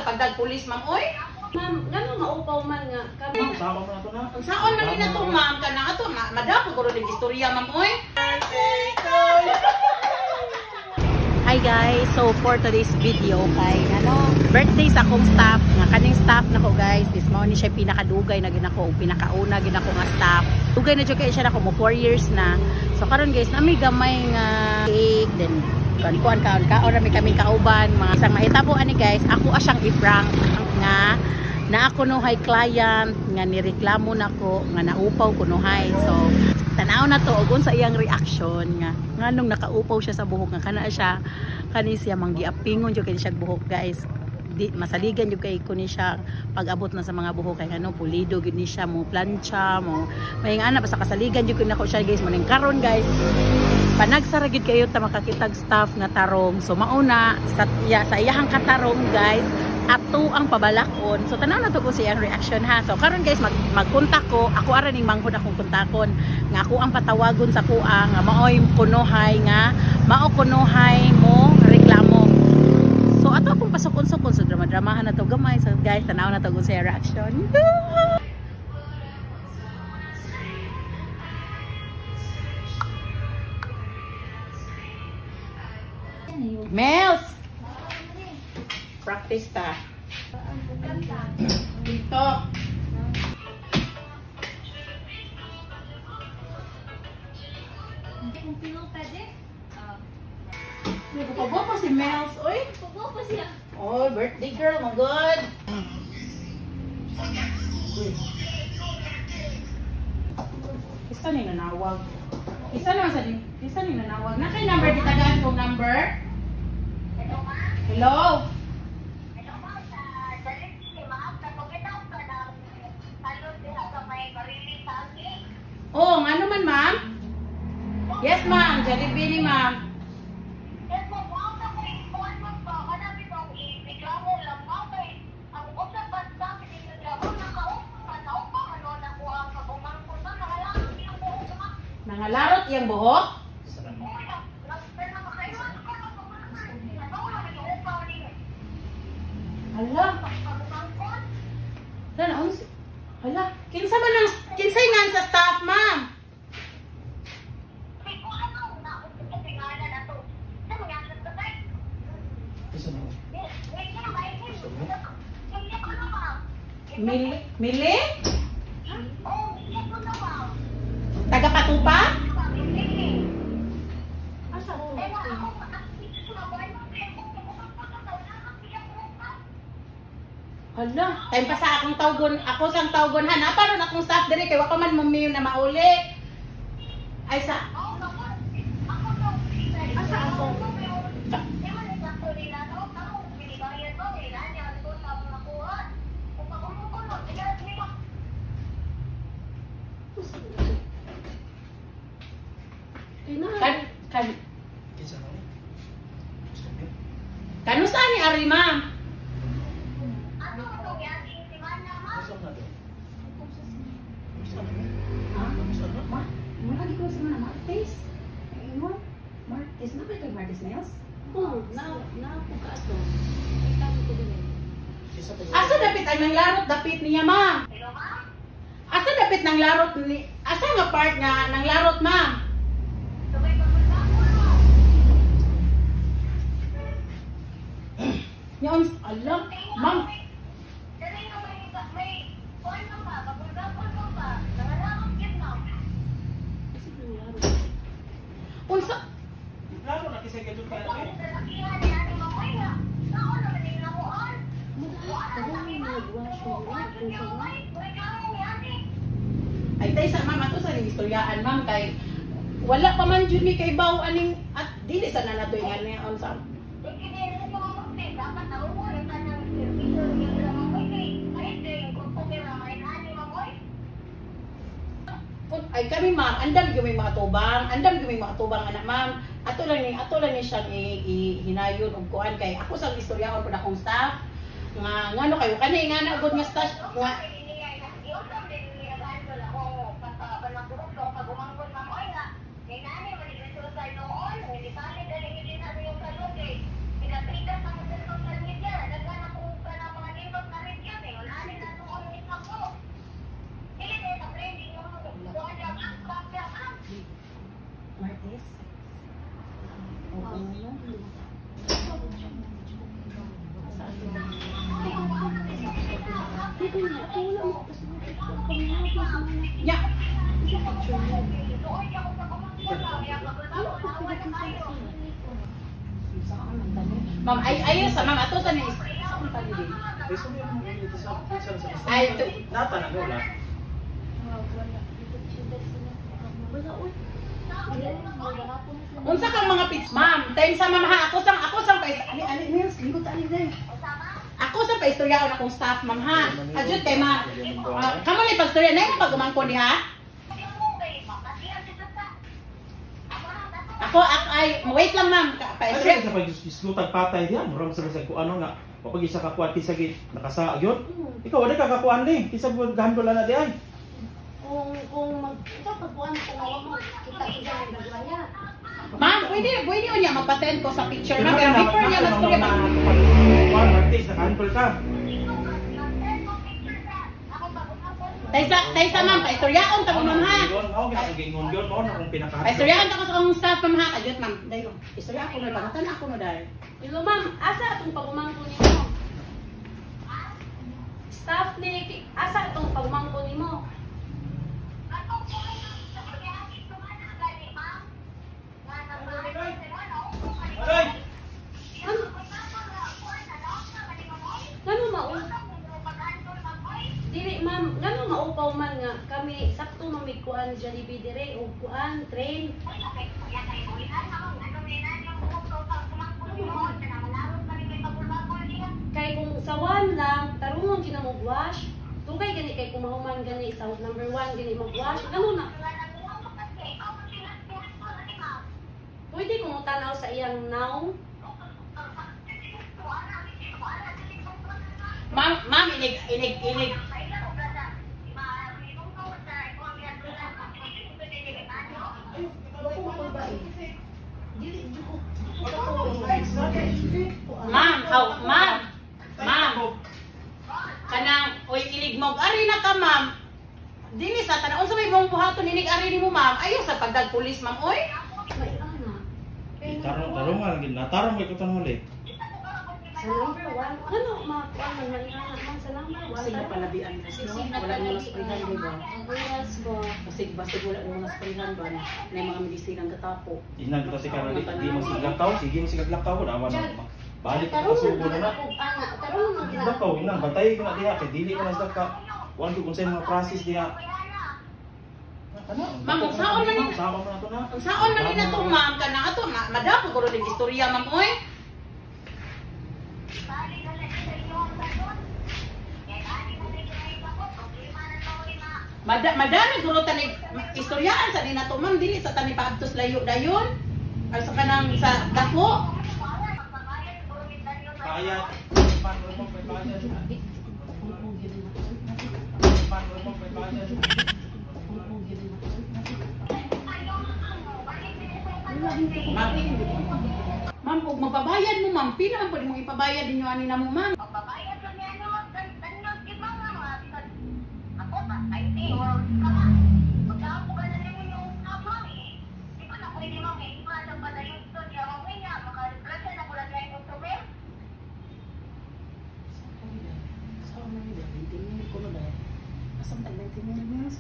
sa pagdag pulis, ma'am, oy. Ma'am, ganun maupaw man nga kami. Ma'am, sama mo na ito na. Unsaon man nila to, ma'am, kana ato, madapo ko rin istorya, ma'am, oy. Hi guys, so for today's video kay birthday sa akong staff, nga kaning staff nako guys, this mao ni siya pinakadugay na ginako o pinakauna ginako nga staff. Dugay na jud kay siya nako mo 4 years na. So karon guys, nami gamay nga cake then kuan kaon mi kami kauban mga isang mahitabo ani guys, ako asyang i-prank nga na ako no hay client nga nireklamo nako nga naupaw ko no hay. So tanaw na to og unsa iyang reaction nga nganong nakaupaw siya sa buhok nga kana siya kani siya manggiapingon jud kay siya buhok guys. Di masaligan jud kay kuno siya pag-abot na sa mga buhok kay ano pulido gid ni siya mo plancha mo may ana basta kasaligan jud nako siya guys maning karon guys panagsara gid kayo ta makakitag staff nga tarong. So mauna sa iyahang katarong guys ato ang pabalakon. So tanaw na to ko siyang reaction ha. So karon guys magkontak ko ako ara ning manghod akong kontakon nga ako ang patawagon sa kuang nga maoy kunohay nga mao kunohay mo reklamo. So ato akong pasukon-sukon so drama-dramahan na to gamay. So guys tanaw na to ko siyang reaction. Mels! Practice ta. Dito. Nagpapabo pa si Mels, oy. Pagbo pa siya. Oh, birthday girl, my God. Isa ni nanawag. Isa ni nanawag. Na kay number ditagaan kong number? Hello? Oh, ano man ma'am? Yes ma'am, Jollibee ni ma'am. Nangalarot yung buhok? Hala. Hala. Kinsay nga sa staff, ma'am? Mili? Taga Patupa? Asa ko? Hala, time pa sa akong tawgon, ako sang tawgon ha, paron akong staff dire kay wa pa man mumiyo na mauli. Ay sa Asa ako? Kanu saan ni Ari ma'am? Lagi ko sa mga Martes. Ayun, Martes. Nakay kay Martes Nails? Oh, na ako ka ato. Ay tamo ko dili. Asa dapit ang nanglarot dapit niya ma'am? Asa dapit nang larot ni asa nga part nga nang larot ma'am? Yon, alam, ma'am. Unsa? Lalo na kisay ka dyan pa. Ay tay sa ma'am ato sa ning istoryaan ma'am kay wala pa man jud ni kay baw aning at dili sa nanato nga ni on sa ay kami ma'am, andam gyud may mga tubang anak ma'am. Ato lang ni siya hinayon og kuan kay ako sa istoryaon pud akong staff nga ngano kayo kani nga na gud nga staff nga Nya. Ma'am, ayos sa ma'am ato sa ni. Ay, ito. Nata na wala. Unsa kang mga pits, ma'am? Tayo sa ma'am ha, ako sang pa ani meals, ligot ani day. Ako sa pa istorya akong staff, ma'am ha. Adjud kay ma'am. Kamo ni pagstorya na yung pagumangko ni ha? Ako ay wait lang ma'am. Ay, sa pag-islutag patay diyan, murang sa ko ano nga. Kapag isa ka kuan kisa gid nakasa agyon. Ikaw wala ka kakuan ni, kisa gud gahandol na di ay. Kung ikaw pagkuhan ko nga mo kita isa ang dagwaya. Ma'am, pwede niya magpa-send ko sa picture ma'am. Pero before niya magstorya ma'am. Kuan artist nakahandol ka. Tay sa ma'am, paistoryaon ta ko ma'am ha. Mao ginagingon gyud mo na kung pinaka. Paistoryaon ta ko sa akong staff ma'am ha. Adjud ma'am. Dayo. Istorya ko na pangatan ako no dai. Hello ma'am, asa atong pagumangko nimo? Staff ni asa atong pagumangko nimo? Ay! Ngano mao? Dili ma'am, ngano maupaw man nga kami sakto mamigkuan Jollibee dire o kuan train. Kay kung sawan lang, tarungon gina mo wash. Tugay gani kay kung mahuman gani sa number 1 gani mag-wash. Ngano na? Pwede kung tanaw sa iyang now. Ma'am, inig. Ma'am. Kanang oy ilig mo. Ari na ka, ma'am. Dili sa tanaw sa may mong buhaton inig ari nimo, ma'am. Ayo sa pagdag pulis, ma'am. Oy. May ana. Tarong nga gid natarong kay kutan ulit. Sa number 1, ano makuan man maningana man sa number 1. Kasi na palabian kasi no? Wala mo mga sprayan, di ba? Yes ba. Basta wala mo mga sprayan ba na may mga medisinang katapo. Inan kasi ka di mo siglakaw, sige mo siglakaw ko awan na. Balik ka Tarong subo man na. ako ana, tarong man gina. Siglakaw inan batay ko na diha kay dili ka na ka. Wan ko unsay mga process diha. Ma'am, saon man ni sama mo na to na. Saon man ni nato, ma'am, kana ato madapo ko rin istorya, ma'am, oy. Madami guro tani istoryaan sa nina to ma'am dili sa tani paadtos layo dayon ay sa kanang sa dako. Bayad. Paano mo may bayad? Paano mo may bayad? Ma'am, kung magbabayad mo ma'am, pila ang pwede mong ipabayad ninyo ani na mo ma'am?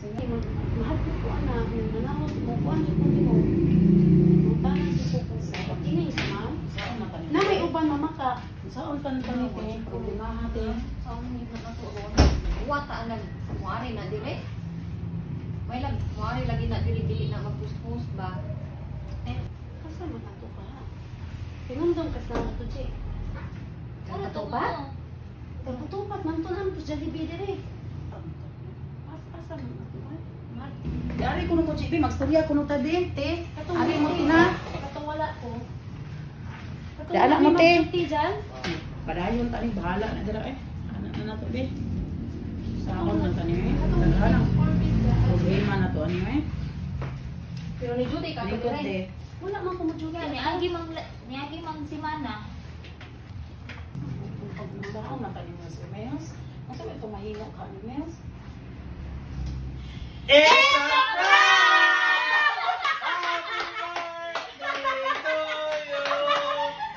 Mahal ko ana, nanawag ko kuan ko nimo. Tanan ko ko sa kini sa ma'am. Na may uban mamaka. Saon kan kani kay problema hati. Saan ni na to ron? Wata nag muari na dire. May lag muari lagi na dili na magpuspos ba. Asa man ato ka? Pinundong ka sa ato je. Ano to ba? Taputupat man to nang Jollibee dire. Asa man ato ba? Dari kuno ko chibi magstorya kuno ta din te. Ari mo tina. Katong wala ko. Di anak mo, te. Diyan. Padayon tani bahala na dira eh. Anak na nato di. Saon man tani eh. Daghan problema na to ani eh. Pero ni Judy ka Likod dire. de. Wala man ko mo Kaya niagi mang si Mana. Saon man tani mo si Mels. Asa ba to mahimo ka ni Mels?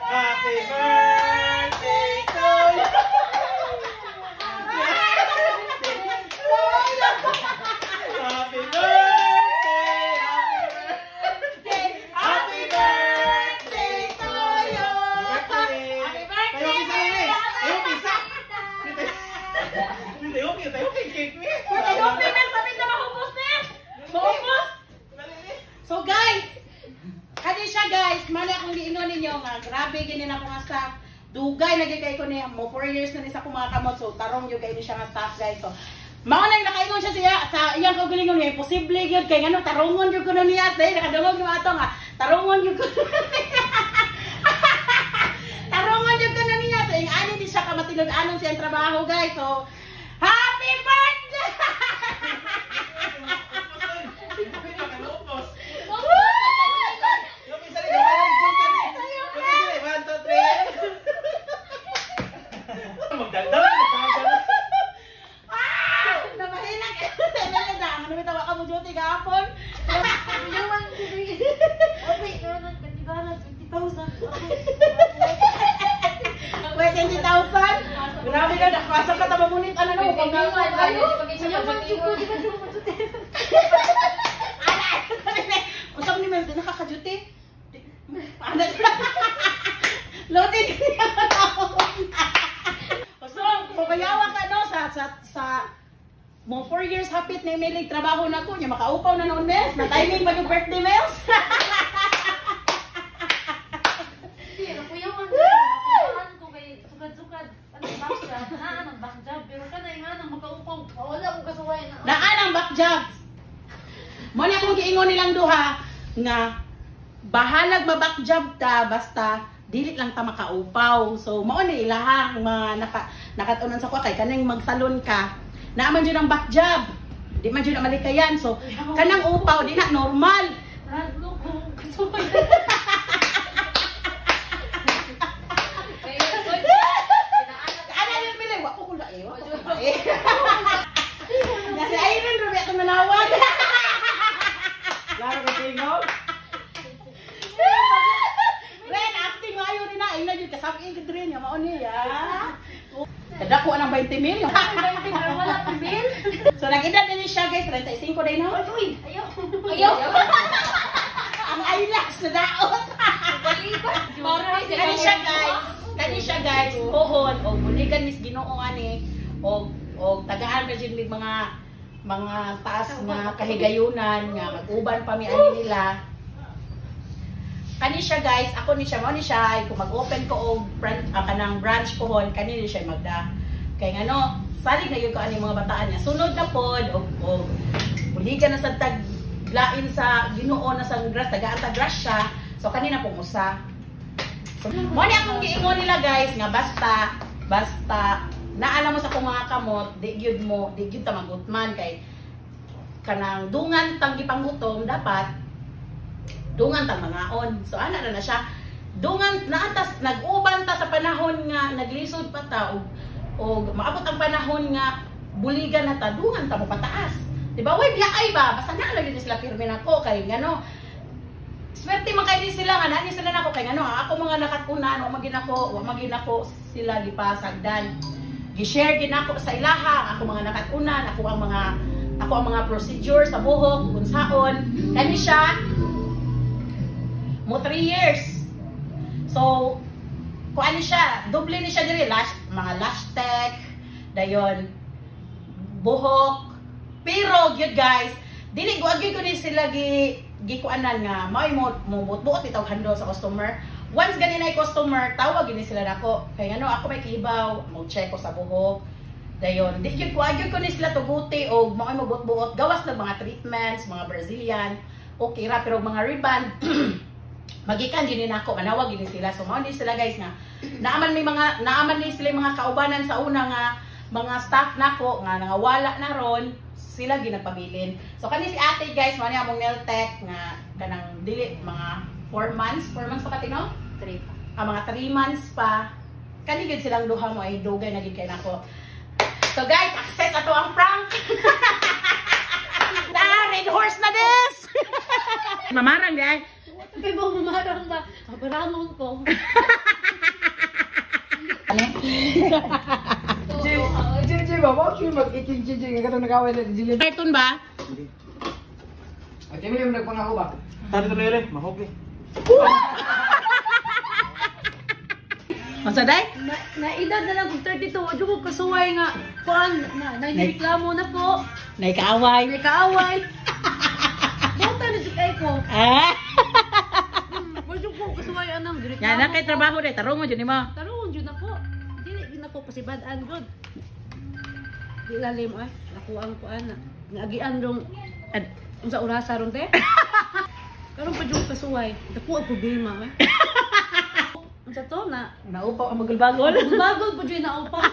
Happy birthday to you. okay tayo kay cake me. Tayo payment kami na mahubos Nels. Mahubos. So guys, kani siya guys, mali akong giingon ninyo nga grabe ginin ako nga staff. Dugay lagi kay ko niya mo 4 years na ni sa akong mga kamot, so tarong yung kay ni siya nga staff guys. So mao na nakaingon siya siya sa iyang kaugalingon nga imposible gyud kay ngano tarongon gyud ko na niya say nakadungog no ato nga tarongon gyud ko. Tarongon gyud ko na niya sa ing ani di siya ka matilod-anon siyang trabaho guys. So happy birthday. Wait, 20,000? Grabe ka, nakasap ka tabamunit. Ano na, pag-nasa kayo? Usap ni Mel, di nakaka-duty? Ano sila? Lote ka niya so, kukayawa ka no, sa mo 4 years hapit na email trabaho na ko niya makaupaw na noon Mels na timing pa yung birthday Mels. Naan ang backjob. Mo na kung giingon nilang duha nga bahalag mabackjob ta basta dili lang ta makaupaw. So mao ni ilahang mga nakatunan sa ko kay kanang magsalon ka. Naaman jud ang backjob. Di man jud malikayan. So kanang upaw di na normal. Ana yung pili wa ko kula eh. Kasi ayun ron itong manawag. Laro ka tingaw. Ren, acting mayo rin na. Ayun na yun, kasabing ka rin niya. Mao niya. Dadako ang 20 mil. Wala pa bill. So, nag-edad na niya siya guys. 35 din ha. Uy, ayaw. Ayaw. Ang eyelash na daot. Kani siya guys. Pohon. O buligan mis Ginoo ani. O tagaan pa dyan mga taas nga kahigayunan nga mag-uban pa mi ani nila. Kani siya guys, ako ni siya mo ni siya kung mag-open ko og kanang branch pohon kani ni siya magda. Kay ngano, salig na gyud ko ani mga bataan niya. Sunod na pod og buligan na sa taglain sa Ginoo na sa grass tagaan ta grasya. So kanina pumusa. So mo ni akong giingon nila guys nga basta naalam mo sa kung mga kamot, di gyud ta magutman kay kanang dungan tang gipanggutom dapat dungan tang mangaon. So ana na siya. Dungan naatas nag-uban ta sa panahon nga naglisod pa ta og maabot ang panahon nga buligan na ta dungan ta mo pataas. Di ba? Way biyaay ba? Basta na lagi sila pirmi nako kay ngano. Swerte man kay sila nga nani sila nako kay ngano. Ako mga nakatunan wa maginako sila gipasagdan. Gi-share gid nako sa ilaha ako mga nakatunan, ako ang mga procedure sa buhok unsaon. Kani siya mo 3 years. So kuan siya, doble ni siya diri mga lash tech, dayon buhok. Pero gyud guys, dili ko gyud ko ni sila gikuanan nga may mo buot bitaw handle sa customer. Once ganin ay customer, tawag gini sila nako. Kay ano ako may kibaw, mo check ko sa buhok. Dayon, di gyud ko ni sila tuguti og mao mo buot-buot gawas ng mga treatments, mga Brazilian. Okay ra pero mga reband magikan din nako manawag gini sila. So mao ni sila guys nga naaman ni sila mga kaubanan sa una nga mga staff nako nga nangawala na ron sila ginapabilin. So kani si ate guys mao ni among nail tech nga kanang dili mga 4 months pa katino? 3 pa. Mga 3 months pa. Kani gid silang duha mo ay dugay na gid kay nako. So guys, access ato ang prank. Red horse na des. Mamarang di ay. Kaya ba mamarang ba? Kabaramon ko. Jiji ba? Bakit yung mag-iking jiji? Nga katong nag-away na jiji. Cartoon ba? At kami yung nagpangako ba? Tari to lere, mahog ni. Unsa day? Na edad na lang kung 32, adyo ko kasuway nga kuan na nireklamo na ko. Naikaaway. May kaaway. Bota na jud kay ko. Ah. Adyo ko kasuway anang Yan reklamo. na kay trabaho day, tarong mo jud nimo. Tarong jud ako. Dili gid ako pasibad-an gud. Di lalim ay ako ang kuan na. Nagian rong unsa orasa ron te? Karon pa jud kasuway. Dako ang problema ay. Unsa to na Naupaw ang magulbagol. bagol po dyan na upa.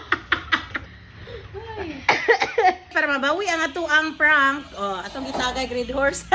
Para mabawi ang ato ang prank. Oh, atong gitagay grade horse.